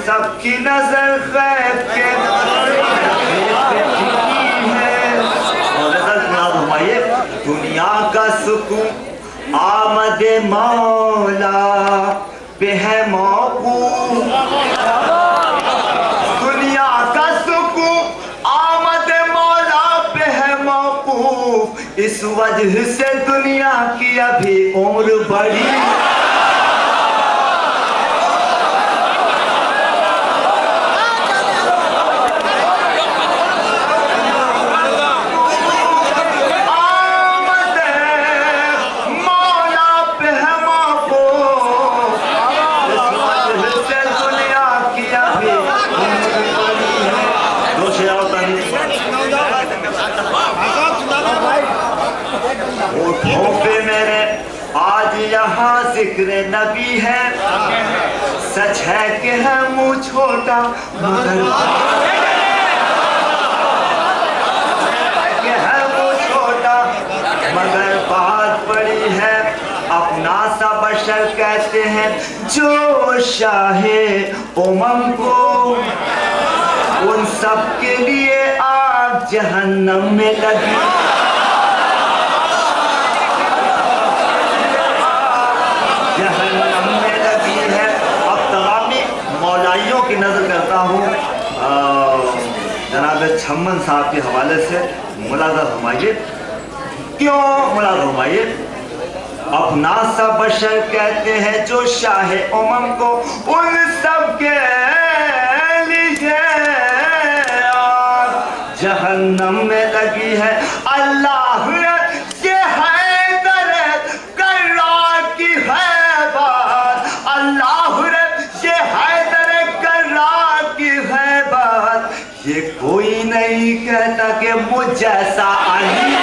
सबकी नजर गैब के है। दुनिया का सुकून आमद मौला पे है मौकूफ, दुनिया का सुकून आमद मौला पे है मौकूफ, मौकूफ, इस वजह से दुनिया की अभी उम्र बड़ी। पे मेरे आज यहाँ जिक्र नबी है, सच है कि है मुँह छोटा मगर मगर बात बड़ी है। अपना सा बशर कहते हैं जो शाहे उमम को, उन सब के लिए आग जहन्नम में लगी। जहन्नम में लगी है। अब तमामी मौलाइयों की नजर करता हूँ जनाब छम्मन साहब के हवाले से मुलाजा फरमाइए। क्यों मुलाजा फरमाइए? अपना सा बशर कहते हैं जो शाहे उमम को, उन सब के लिए जहन्नम में लगी है। अल्लाह ये है दर्द कर्रा की है बात, अल्लाह ये है दर्द कर्रा की है बात। ये कोई नहीं कहता कि मुझ जैसा अली।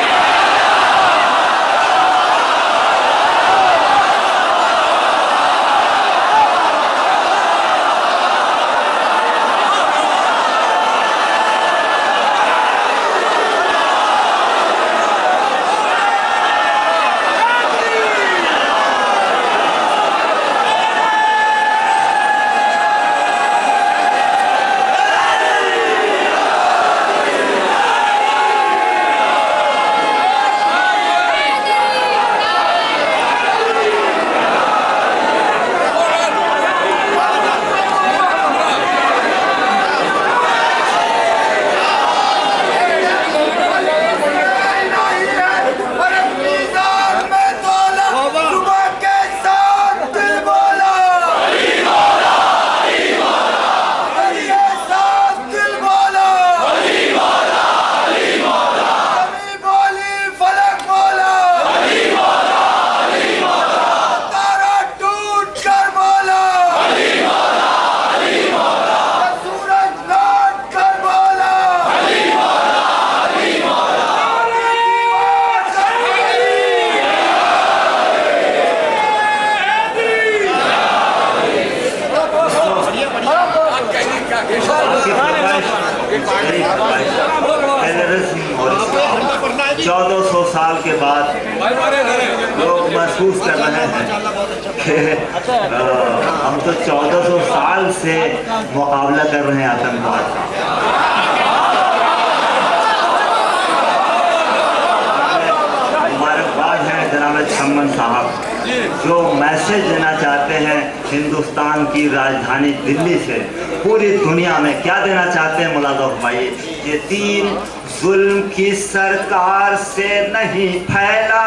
साल के बाद लोग महसूस कर रहे हैं कि हम तो 1400 साल से मुकाबला कर रहे हैं आतंकवाद का। मुबारकबाद है जनाब छम्मन साहब जो मैसेज देना चाहते हैं हिंदुस्तान की राजधानी दिल्ली से पूरी दुनिया में। क्या देना चाहते हैं मुलाज़ा फरमाइए। ये दीन जुल्म की सरकार से नहीं फैला,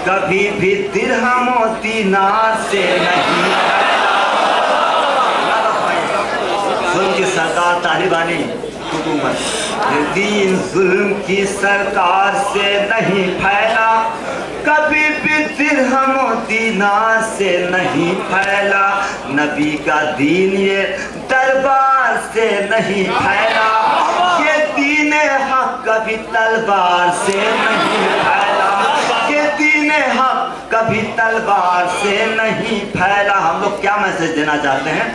कभी भी दिरहमो दीनार से नहीं फैला। जुल्म की सरकार तालिबानी हुकूमत, ये दीन जुल्म की सरकार से नहीं फैला, कभी भी दिरहमो दीनार से नहीं फैला। नबी का दीन ये दरबार से नहीं फैला, ये दीन हक कभी तलवार से नहीं फैला, ये दीन हक कभी तलवार से नहीं फैला। हम लोग क्या मैसेज देना चाहते हैं?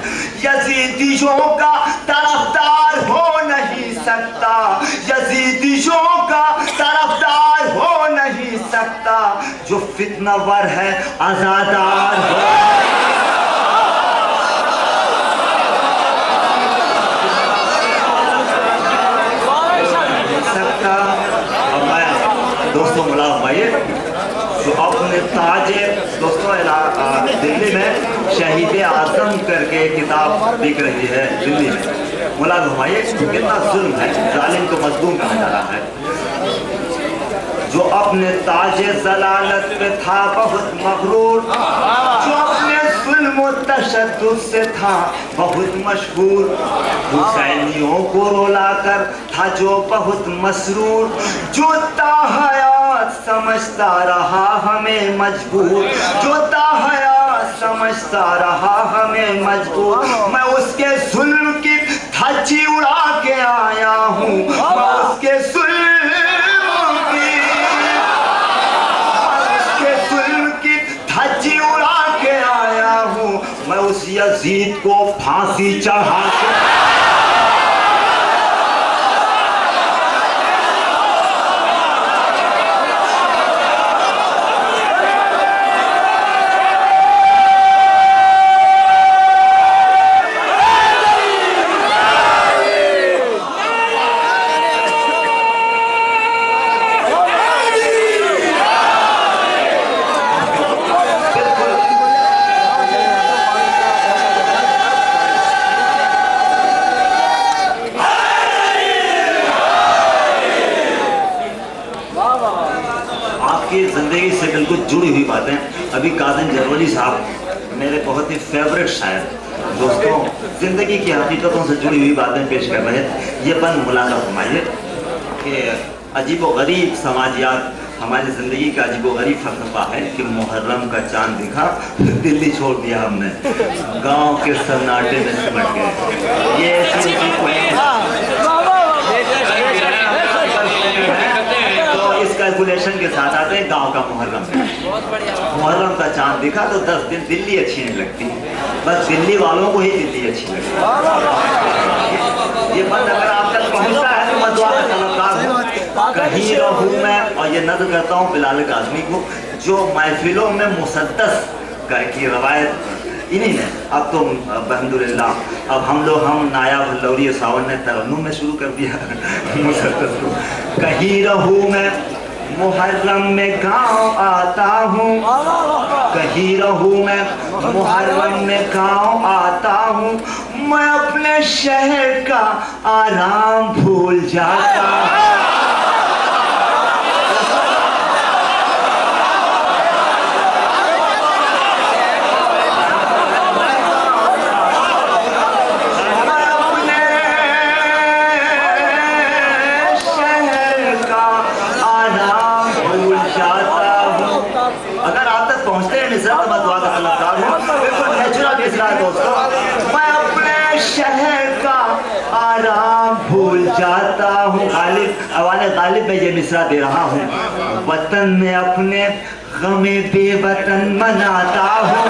यजीदियों का तरफदार हो नहीं सकता, यजीदियों का तरफदार हो नहीं सकता, जो फितनावर है आजादार हो सकता। और मैं दोस्तों मुलाज़ भाई जो अपने ताजे दोस्तों दिल्ली में शहीद आजम करके किताब बिक रही है दिल्ली में। मुलाज़ भाई कितना जुल्म है, जालिम को मजलूम कहा जा रहा है। अपने ताजे जलालत पे था बहुत मगरूर, जो अपने जुल्म तशद्दुद से था बहुत मशहूर, हुसैनियों को रुलाकर था जो बहुत मसरूर, जो ताहयात समझता रहा हमें मजबूर, जो ताहयात समझता रहा हमें मजबूर। मैं उसके जुल्म की धज्जी उड़ा के आया हूँ, मैं उसके जुल्म की धज्जी उड़ा के आया हूँ, मैं उस यजीद को फांसी चढ़ा के जिंदगी से बिल्कुल जुड़ी हुई बातें। अभी काज़िम जरवली साहब मेरे बहुत ही फेवरेट शायर, दोस्तों जिंदगी की हकीकतों से जुड़ी हुई बातें पेश कर रहे हैं। ये बंद मुलाका फरमाइए कि अजीबोगरीब समाजियात हमारी ज़िंदगी का अजीबोगरीब फलसफा है कि मुहर्रम का चांद दिखा, दिल्ली छोड़ दिया हमने, गांव के सन्नाटे में सिमट गए। ये ऐसी कैलकुलेशन के साथ आते हैं गांव का मुहर्रम में। मुहर्रम का चांद दिखा तो 10 दिन दिल्ली अच्छी नहीं लगती, बस दिल्ली वालों को ही दिल्ली अच्छी लगती। ये बंद अगर आप तक पहुंचता है तो मैं दुआ का तलबगार हूँ। कहीं रहूँ मैं, और ये नज़र करता हूँ बिलाल काज़मी को, जो महफिलों में मुसद्दस की रवायत इन्हीं ने। अब तो अल्हम्दुलिल्लाह अब हम नायाब लौरी सावन ने तरन्नुम में शुरू कर दिया मुसद्दस को। कहीं रहूँ मैं मुहर्रम में गाँव आता हूँ, कहीं रहूँ मैं मुहर्रम में गाँव आता हूँ, मैं अपने शहर का आराम भूल जाता हूँ। मैं अपने शहर का आराम भूल जाता हूँ। गालिब में ये मिसरा दे रहा हूँ। वतन में अपने गमे बेवतन मनाता हूँ।